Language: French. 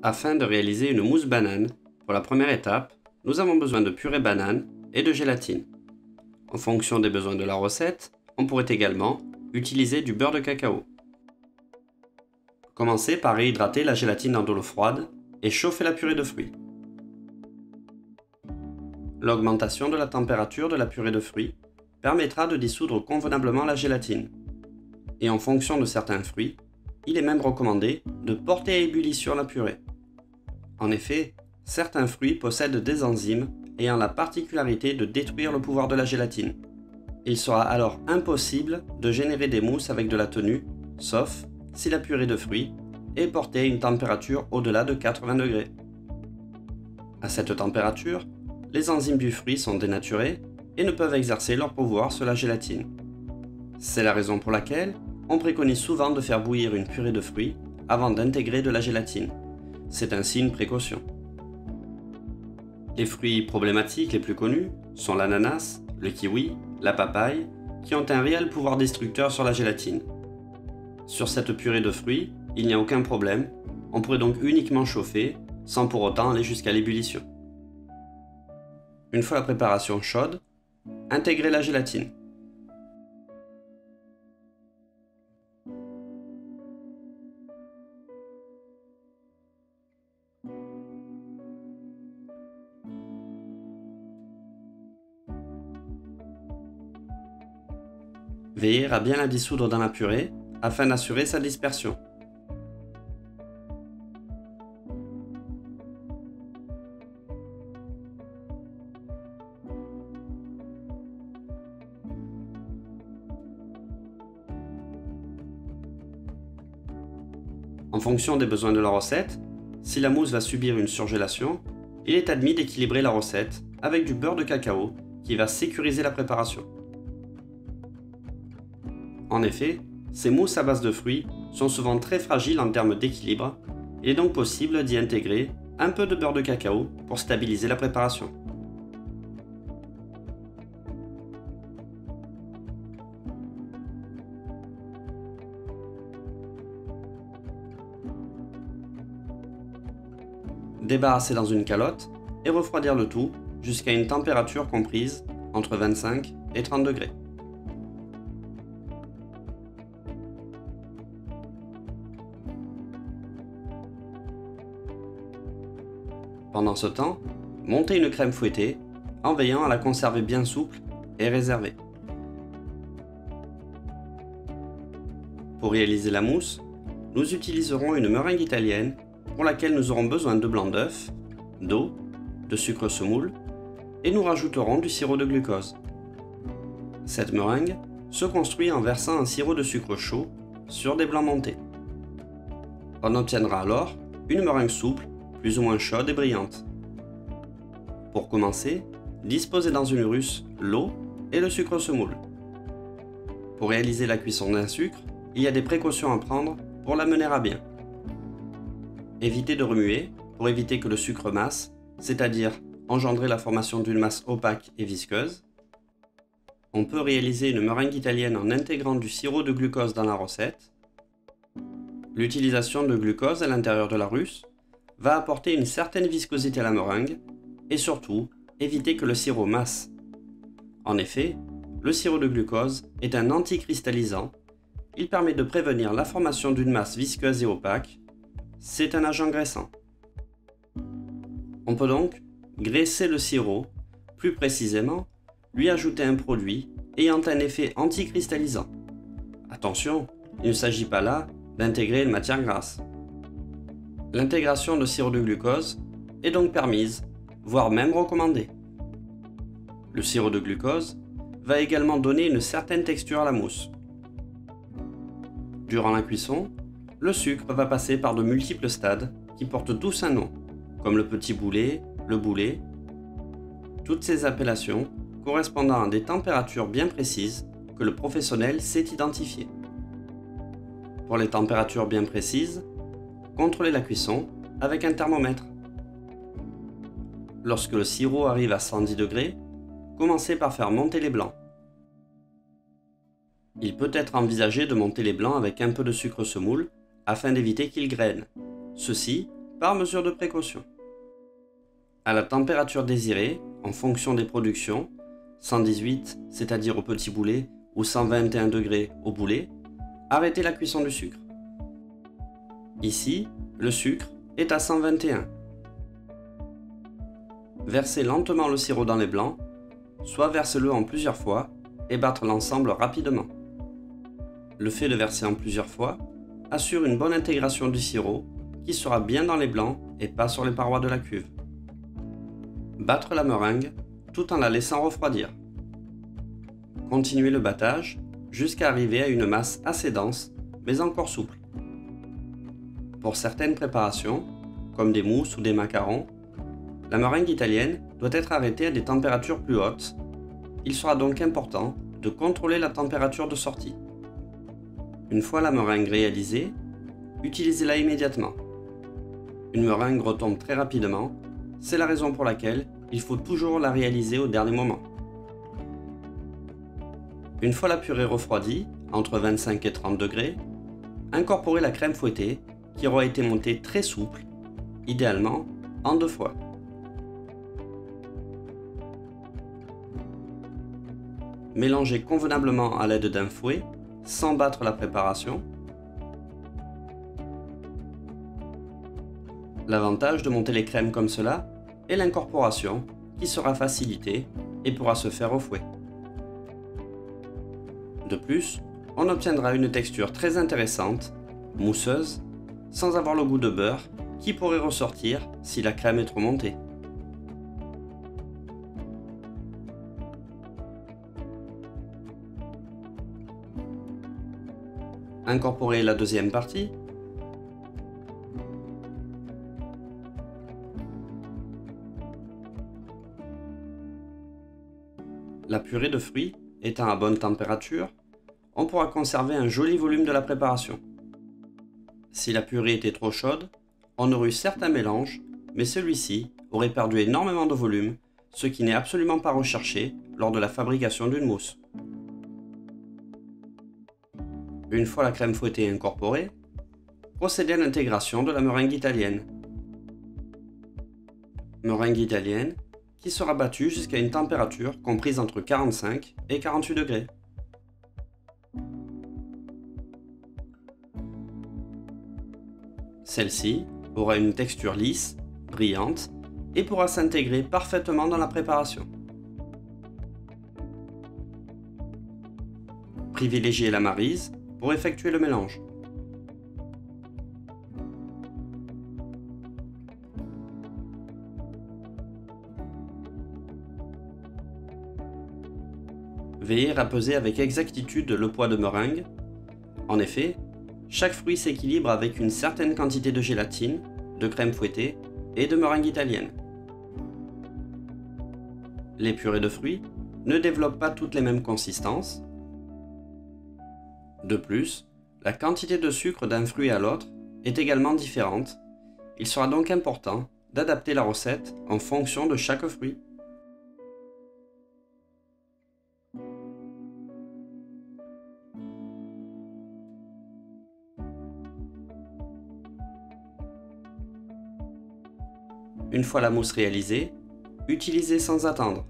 Afin de réaliser une mousse banane, pour la première étape, nous avons besoin de purée banane et de gélatine. En fonction des besoins de la recette, on pourrait également utiliser du beurre de cacao. Commencez par réhydrater la gélatine dans de l'eau froide et chauffer la purée de fruits. L'augmentation de la température de la purée de fruits permettra de dissoudre convenablement la gélatine. Et en fonction de certains fruits, il est même recommandé de porter à ébullition la purée. En effet, certains fruits possèdent des enzymes ayant la particularité de détruire le pouvoir de la gélatine. Il sera alors impossible de générer des mousses avec de la tenue, sauf si la purée de fruits est portée à une température au-delà de 80 degrés. À cette température, les enzymes du fruit sont dénaturées et ne peuvent exercer leur pouvoir sur la gélatine. C'est la raison pour laquelle on préconise souvent de faire bouillir une purée de fruits avant d'intégrer de la gélatine. C'est ainsi une précaution. Les fruits problématiques les plus connus sont l'ananas, le kiwi, la papaye, qui ont un réel pouvoir destructeur sur la gélatine. Sur cette purée de fruits, il n'y a aucun problème, on pourrait donc uniquement chauffer, sans pour autant aller jusqu'à l'ébullition. Une fois la préparation chaude, intégrez la gélatine. Veillez à bien la dissoudre dans la purée afin d'assurer sa dispersion. En fonction des besoins de la recette, si la mousse va subir une surgélation, il est admis d'équilibrer la recette avec du beurre de cacao qui va sécuriser la préparation. En effet, ces mousses à base de fruits sont souvent très fragiles en termes d'équilibre, il est donc possible d'y intégrer un peu de beurre de cacao pour stabiliser la préparation. Débarrasser dans une calotte et refroidir le tout jusqu'à une température comprise entre 25 et 30 degrés. Pendant ce temps, montez une crème fouettée en veillant à la conserver bien souple et réservée. Pour réaliser la mousse, nous utiliserons une meringue italienne pour laquelle nous aurons besoin de blanc d'œuf, d'eau, de sucre semoule et nous rajouterons du sirop de glucose. Cette meringue se construit en versant un sirop de sucre chaud sur des blancs montés. On obtiendra alors une meringue souple, plus ou moins chaude et brillante. Pour commencer, disposez dans une russe l'eau et le sucre semoule. Pour réaliser la cuisson d'un sucre, il y a des précautions à prendre pour la mener à bien. Évitez de remuer pour éviter que le sucre masse, c'est-à-dire engendrer la formation d'une masse opaque et visqueuse. On peut réaliser une meringue italienne en intégrant du sirop de glucose dans la recette. L'utilisation de glucose à l'intérieur de la russe va apporter une certaine viscosité à la meringue et surtout éviter que le sirop masse. En effet, le sirop de glucose est un anticristallisant. Il permet de prévenir la formation d'une masse visqueuse et opaque. C'est un agent graissant. On peut donc graisser le sirop, plus précisément, lui ajouter un produit ayant un effet anticristallisant. Attention, il ne s'agit pas là d'intégrer une matière grasse. L'intégration de sirop de glucose est donc permise, voire même recommandée. Le sirop de glucose va également donner une certaine texture à la mousse. Durant la cuisson, le sucre va passer par de multiples stades qui portent tous un nom, comme le petit boulet, le boulet. Toutes ces appellations correspondant à des températures bien précises que le professionnel sait identifier. Pour les températures bien précises, contrôlez la cuisson avec un thermomètre. Lorsque le sirop arrive à 110 degrés, commencez par faire monter les blancs. Il peut être envisagé de monter les blancs avec un peu de sucre semoule afin d'éviter qu'ils grainent. Ceci par mesure de précaution. À la température désirée, en fonction des productions, 118, c'est-à-dire au petit boulet, ou 121 degrés au boulet, arrêtez la cuisson du sucre. Ici, le sucre est à 121. Versez lentement le sirop dans les blancs, soit verse-le en plusieurs fois et battre l'ensemble rapidement. Le fait de verser en plusieurs fois assure une bonne intégration du sirop qui sera bien dans les blancs et pas sur les parois de la cuve. Battre la meringue tout en la laissant refroidir. Continuez le battage jusqu'à arriver à une masse assez dense mais encore souple. Pour certaines préparations, comme des mousses ou des macarons, la meringue italienne doit être arrêtée à des températures plus hautes. Il sera donc important de contrôler la température de sortie. Une fois la meringue réalisée, utilisez-la immédiatement. Une meringue retombe très rapidement, c'est la raison pour laquelle il faut toujours la réaliser au dernier moment. Une fois la purée refroidie, entre 25 et 30 degrés, incorporez la crème fouettée qui aura été montée très souple, idéalement en 2 fois. Mélangez convenablement à l'aide d'un fouet, sans battre la préparation. L'avantage de monter les crèmes comme cela est l'incorporation qui sera facilitée et pourra se faire au fouet. De plus, on obtiendra une texture très intéressante, mousseuse, sans avoir le goût de beurre qui pourrait ressortir si la crème est trop montée. Incorporez la deuxième partie. La purée de fruits étant à bonne température, on pourra conserver un joli volume de la préparation. Si la purée était trop chaude, on aurait eu certes un mélange, mais celui-ci aurait perdu énormément de volume, ce qui n'est absolument pas recherché lors de la fabrication d'une mousse. Une fois la crème fouettée incorporée, procédez à l'intégration de la meringue italienne. Meringue italienne qui sera battue jusqu'à une température comprise entre 45 et 48 degrés. Celle-ci aura une texture lisse, brillante et pourra s'intégrer parfaitement dans la préparation. Privilégiez la maryse pour effectuer le mélange. Veillez à peser avec exactitude le poids de meringue. En effet, chaque fruit s'équilibre avec une certaine quantité de gélatine, de crème fouettée et de meringue italienne. Les purées de fruits ne développent pas toutes les mêmes consistances. De plus, la quantité de sucre d'un fruit à l'autre est également différente. Il sera donc important d'adapter la recette en fonction de chaque fruit. Une fois la mousse réalisée, utilisez sans attendre.